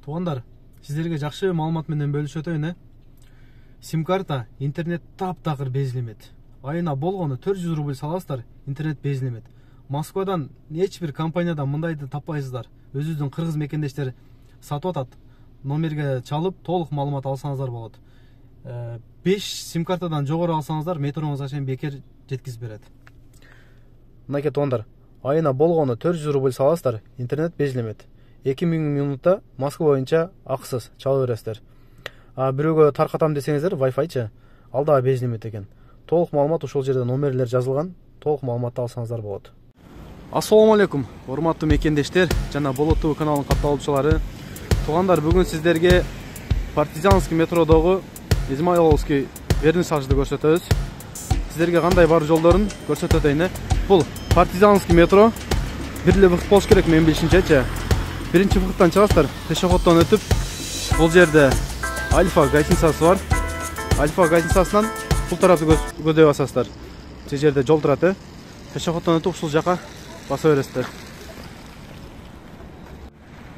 Туугандар, сиздерге жакшы маалымат менен бөлүшөт өйнө. Сим карта интернет таптакыр безилемет. Айына болгону 400 рубль саласыздар, интернет безилемет. Москвадан эч бир компаниядан мындайды таппайсыздар. Өзүбүздүн кыргыз мекендештер сатып атат. Номерге чалып, толук маалымат алсаңыздар болот. 5 сим картадан жогору алсаңыздар, метроңузга чейин бекер жеткизип берет. Мынакей туугандар, айына болгону 400 рубль саласыздар, интернет безилемет. 2000 минутта Москва боюнча акысыз чалып бересиздер. Бирөөгө таркатам десеңиздер, Wi-Fi ал да безилемет экен. Толук маалымат ушул жерде номерлер жазылган, толук маалыматты алсаңыздар болот. Ассаламу алейкум, урматтуу мекендештер жана Болот ТВ каналынын катталуучулары. Туугандар, бүгүн сиздерге Партизанский метродогу Измайловский вернисажды көрсөтөбүз. Сиздерге кандай баруу жолдорун көрсөтөт эне. Бул Партизанский метро бир эле выкыт болуш керек менин билишимчечи. Биринчи выкыттан чыгасыздар, пешеходдон өтүп, бул жерде Альфа гостиницасы бар. Альфа гостиницасынан бул тарапты көздөй басасыздар. Же жерде жол турат, пешеходдон өтүп ушул жака баса бересиздер.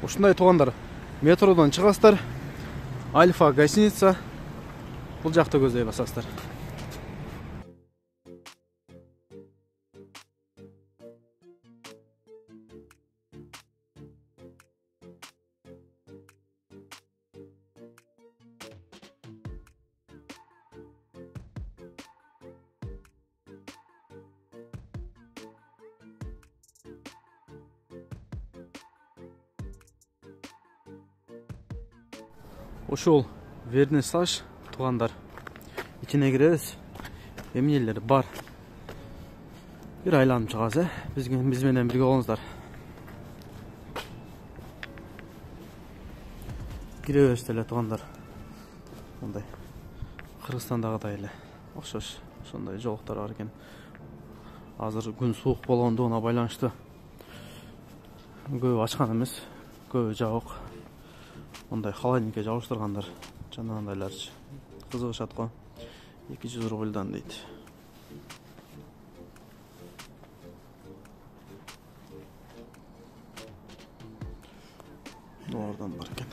Ушундай туугандар, метродон чыгасыздар, Альфа гостиница, бул жакты көздөй басасыздар. Ушул вернисаж туугандар. Ичине киребиз. Эмнелер бар. Бир айланып чыгабыз, биз менен бирге болуңуздар. Киребиз эле туугандар. Мындай Кыргызстандагыдай эле окшош ошондой жолуктар бар экен. Азыр күн суук болгондугуна байланыштуу көбү ачкан эмес, көбү жабык. Мындай холодильникке жабыштыргандар жанагындайларчы кызыгышат го. 200 рубльдан дейт. Доллардан бар экен.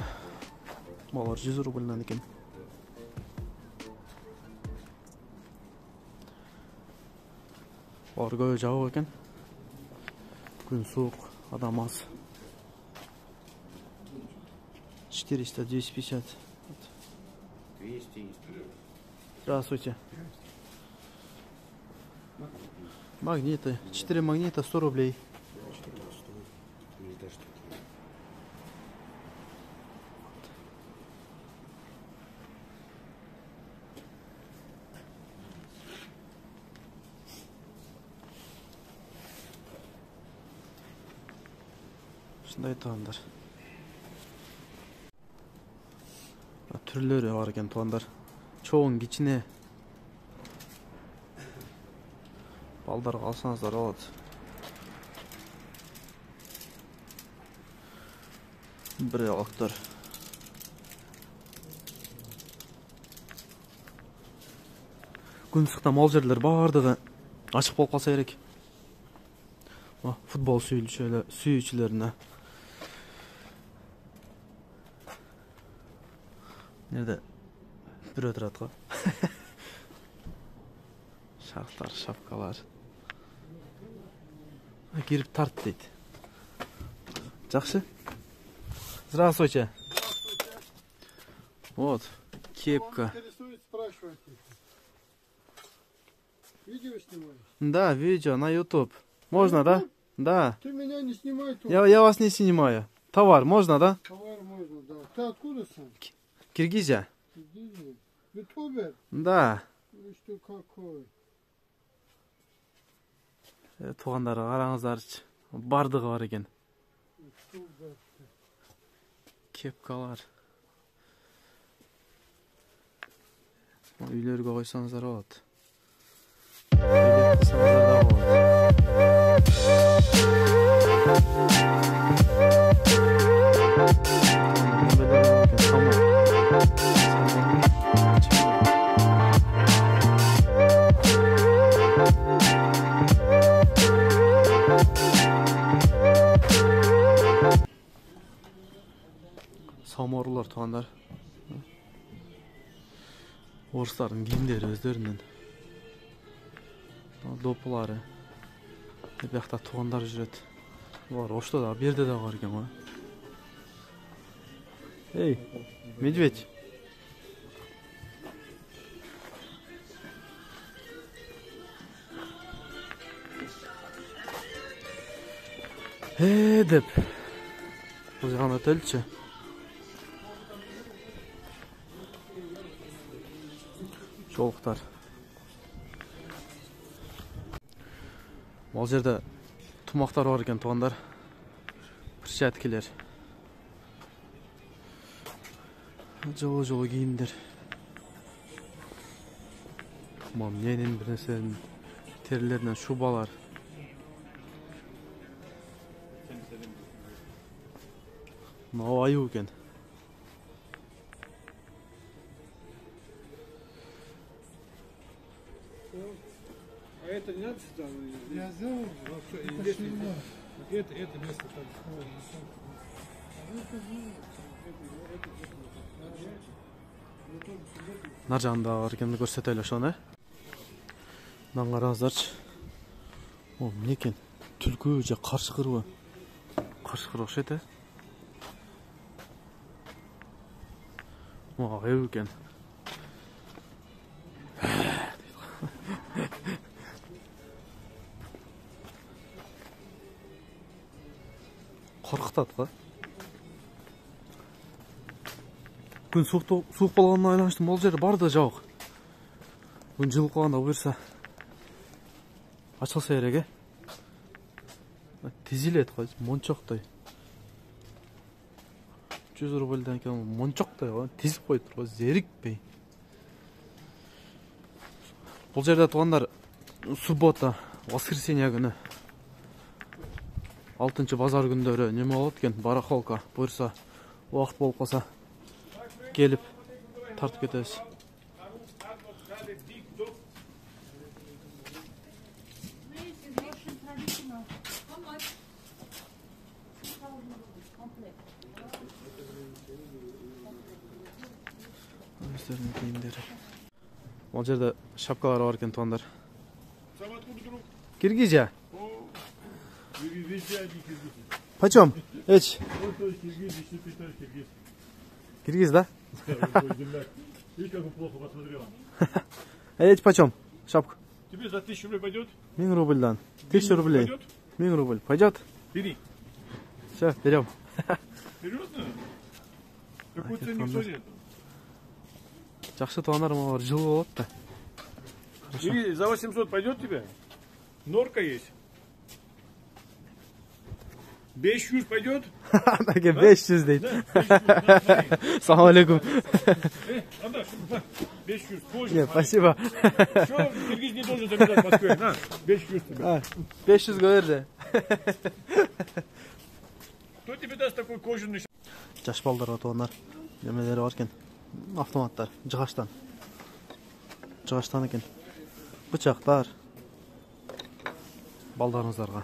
Балар 100 рубльдан экен. Балар көбү жабык экен. Күн суук, адам аз. 400, 250. 200. Здравствуйте. Магниты. 4 магнита, 100 рублей. Шундай туугандар. Түрлөрү бар экен туугандар. Чоң, кичине. Балдарга алсаңыздар болот. Бир алактар. Күн ысыкта мол жерлер бардыгы ачык болуп калса керек. Футбол сүйүүчүлөрүнө. Nerede? Biri ötürat go. Şarklar, şapkalar. Girip tart deydi. Жақсы? Здравствуйте. Вот, кепка. Видео снимаешь? Да, видео на YouTube. Можно, да? Да. Ты меня не снимай тут. Я вас не снимаю. Товар можно, да? Товар можно, да. Ты откуда сам? Киргизия. Киргизия. Ютубер? Да. Ну что какой? Туугандар, караңыздарчы. Бардыгы бар экен. Кепкалар. Үйлөргө койсоңуздар болот. Саморлар туғандар. Орыстардың киімдері өздерінен. Допылары. Бияқта туғандар жүреді. Олар ошта да, берде де бар екен ғой. Ей, медведь. Деп. Бұл жағына төлтші. Жолықтар. Ол жерде тумақтар бар екен туғандар. Перчаткилер. Жылы киімдер. Ненен бір нәрсенің терілерінен шубалар. Мынау аю екен. А это не надо сюда? Я сделал. Это место там. Нар жағында бар екенді көрсетелі шоны. Мынаны қараңыздаршы. О, не екен? Түлкі же қаршықыр ғой. Қаршықыр ұқсайды. О, аю екен. Қорқытады ғой. Күн суық болғанына айланыштым, ол жері барды жауық. Күн жылы қоғанда бұйырса ашылса ереге. Тезіледі қой, мончоқтай. 100 рубльден кейін мончоқтай ғой, тезіп қойды ғой, зерікпей. Бұл жерде туғандар суббота, воскресенье күні. 6-шы базар күндері неме болады екен, барахолка. Бұйырса, уақыт болып қалса келіп тартып кетеміз. Өздерінің киімдері. Ол жерде шапкалары бар екен туғандар. Киргизия. Почем? Эч. Киргиз, да? Видишь, как он плохо посмотрел. Эч, почем? Шапку. Тебе за 1000 рублей пойдет? 1000 рубль, да. 1000 рублей. Пойдет? 1000 рубль. Пойдет? Бери. Все, берем. Серьезно? Какой ценник нет? Жақсы туғандар бар, жылы болады да. Или за 800 пойдет тебе? Норка есть. 500 пойдет? 500 дейді. Салам алейкум. Анда, 500 позже. Нет, спасибо. Что, Киргиз не должен забирать в Москве? На, 500 тебе. 500 говорды. Кто тебе даст такой кожаный? Жаш балдарға туғандар. Немелері бар екен. Автоматтар, жығаштан. Жығаштан екен. Бычақтар. Балдарыңыздарға.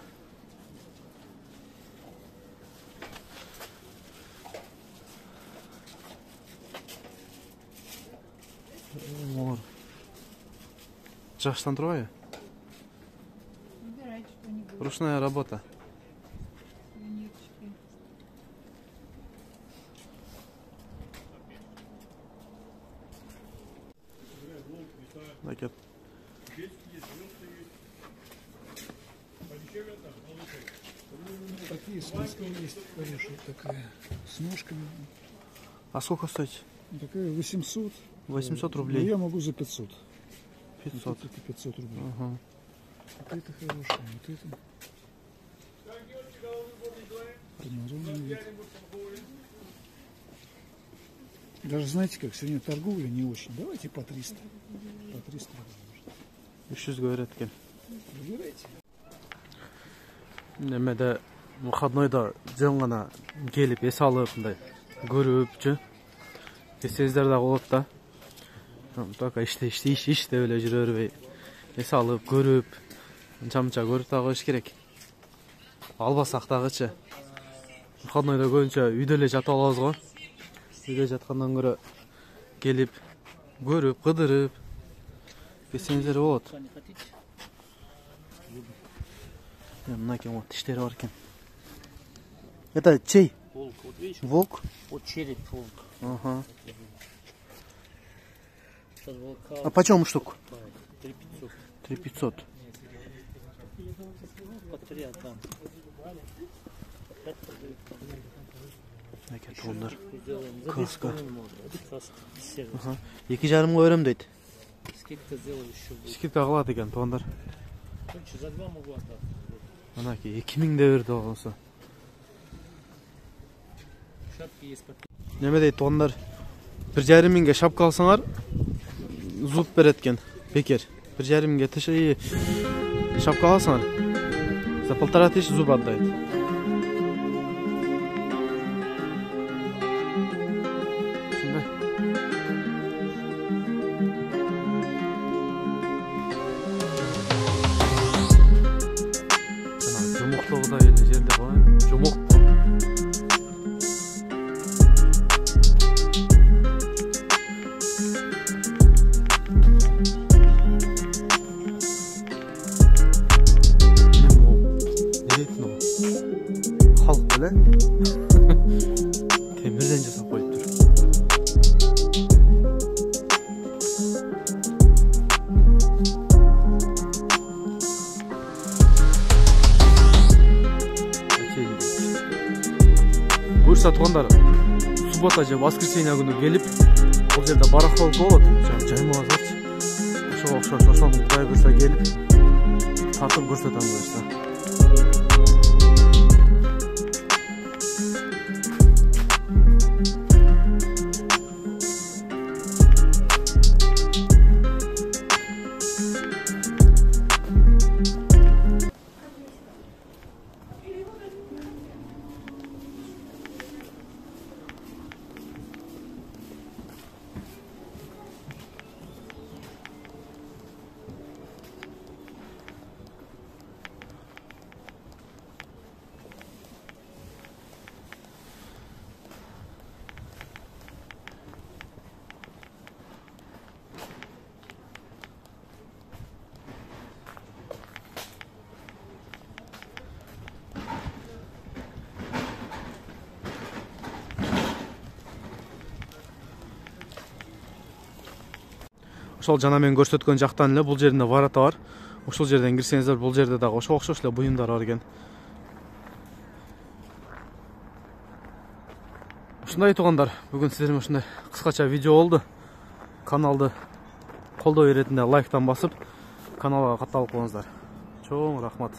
Жығаштан тұрға я? Ручная работа. Накет. Такие смыслы есть, хорошая такая, с ножками. А сколько стоит? Такая 800. 800 Но рублей. я могу за 500. 500. Вот это 500 рублей. Ага. Вот это хорошая, вот это. Армарон вид. Даже знаете как, сегодня торговля не очень. Давайте по 300. По 300 рублей. 300 говорят екен. Выбирайте. Немеде выходнойда жаңғана келіп ес алып мындай көріп жүр. Естеріңіздер да болады да. Только іште өле жүр өрбей. Ес алып көріп, мұнша көріп та қойыш керек. Албасақ тағычы. Выходнойда көбінше үйделе жатып алабыз ғой. үйде жатқандан көрө келип көрүп кыдырып кетсеңиздер болот. Мынакей вот тиштери бар экен. Это чей? Волк, вот видишь? Волк? Вот череп волк. Ага. Сейчас волка. А почем штук? 3500. 3500. Подряд там. Мынакей тоондар. Сделаем. За Краска. 2,5 можно. Краска. Сервис. Ага. 2,5 берем дейт. Скидка сделаю еще будет. Скидка кылат экен тоондар. Короче, за 2 могу отдать. Мынакей 2000 де берди болсо. Шапки есть по. Неме дейт тоондар? 1,5 миңге шапка алсаңар зуб берет экен. Бекер. 1,5 миңге шапка алсаңар за 1500 зуб отдайт. Ушундай. Жана жумуктугу да эле жерде бар. Жумук. Halk böyle temirden жасап koyup dur. Bursa туғандар суббота же воскресенье күнү келип, бул жерде барахолка болот. Жаймалазарчы. Ошого окшош ошону кудай буюрса келип, тартып көрсөтөм буюрса. Ошол жана мен көрсөткөн жактан эле бул жеринде варата бар. Ошол жерден кирсеңиздер, бул жерде дагы ошого окшош эле буюмдар бар экен. Ушундай туугандар, бүгүн сиздер менен ушундай кыскача видео болду. Каналды колдоо иретинде лайктан басып, каналга катталып коюңуздар. Чоң рахмат.